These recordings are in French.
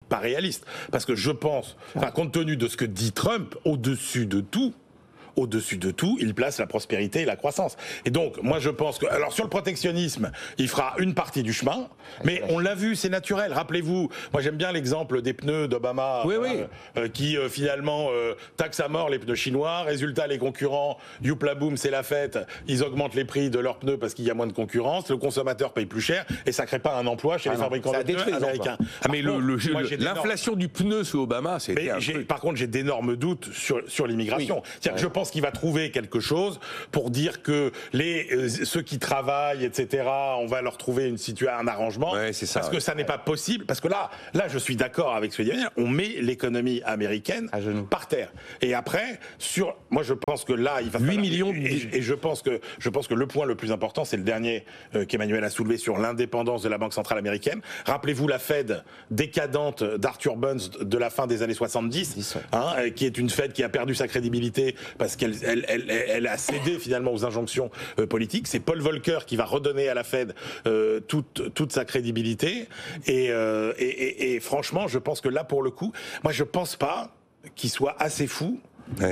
pas réaliste. Parce que je pense, compte tenu de ce que dit Trump, au-dessus de tout, il place la prospérité et la croissance. Et donc, moi, je pense que... Alors, sur le protectionnisme, il fera une partie du chemin, mais on l'a vu, c'est naturel. Rappelez-vous, moi, j'aime bien l'exemple des pneus d'Obama, qui, finalement, taxe à mort les pneus chinois. Résultat, les concurrents, youpla boum, c'est la fête, ils augmentent les prix de leurs pneus parce qu'il y a moins de concurrence, le consommateur paye plus cher, et ça crée pas un emploi chez les fabricants de pneus américains. Mais l'inflation du pneu sous Obama, c'est... Par contre, j'ai d'énormes doutes sur l'immigration. C'est-à-dire que je pense qu'il va trouver quelque chose pour dire que ceux qui travaillent, etc., on va leur trouver un arrangement. Parce que ça n'est pas possible. Parce que là, je suis d'accord avec ce que dit Daniel, on met l'économie américaine par terre. Et après, moi, je pense que là, il va 8 millions et je pense que le point le plus important, c'est le dernier qu'Emmanuel a soulevé sur l'indépendance de la Banque centrale américaine. Rappelez-vous la Fed décadente d'Arthur Burns de la fin des années 70, qui est une Fed qui a perdu sa crédibilité parce qu'elle a cédé finalement aux injonctions politiques. C'est Paul Volcker qui va redonner à la Fed toute sa crédibilité. Et franchement, je pense que là, pour le coup, moi, je pense pas qu'il soit assez fou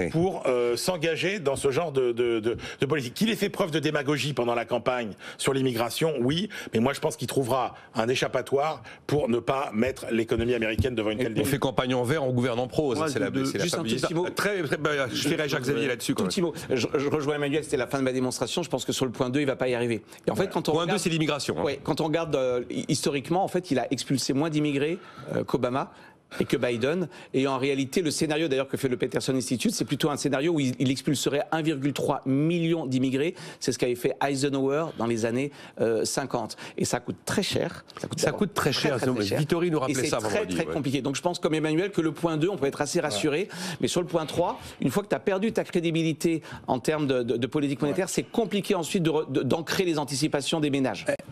pour s'engager dans ce genre de politique. Qu'il ait fait preuve de démagogie pendant la campagne sur l'immigration, oui, mais moi je pense qu'il trouvera un échappatoire pour ne pas mettre l'économie américaine devant une telle décision. On fait campagne en vert en gouvernant prose, c'est la juste un petit mot. Je dirais Jacques-Xavier là-dessus. Un petit mot. Je rejoins Emmanuel, c'était la fin de ma démonstration, je pense que sur le point 2, il ne va pas y arriver. Et en fait, quand on point 2, c'est l'immigration. Quand on regarde historiquement, en fait, il a expulsé moins d'immigrés qu'Obama et que Biden. Et en réalité, le scénario d'ailleurs que fait le Peterson Institute, c'est plutôt un scénario où il expulserait 1,3 million d'immigrés. C'est ce qu'avait fait Eisenhower dans les années 50. Et ça coûte très cher. Ça coûte très cher. Vittori nous rappelait ça vendredi. Et c'est très compliqué. Donc je pense comme Emmanuel que le point 2, on peut être assez rassuré. Mais sur le point 3, une fois que tu as perdu ta crédibilité en termes de politique monétaire, c'est compliqué ensuite d'ancrer les anticipations des ménages.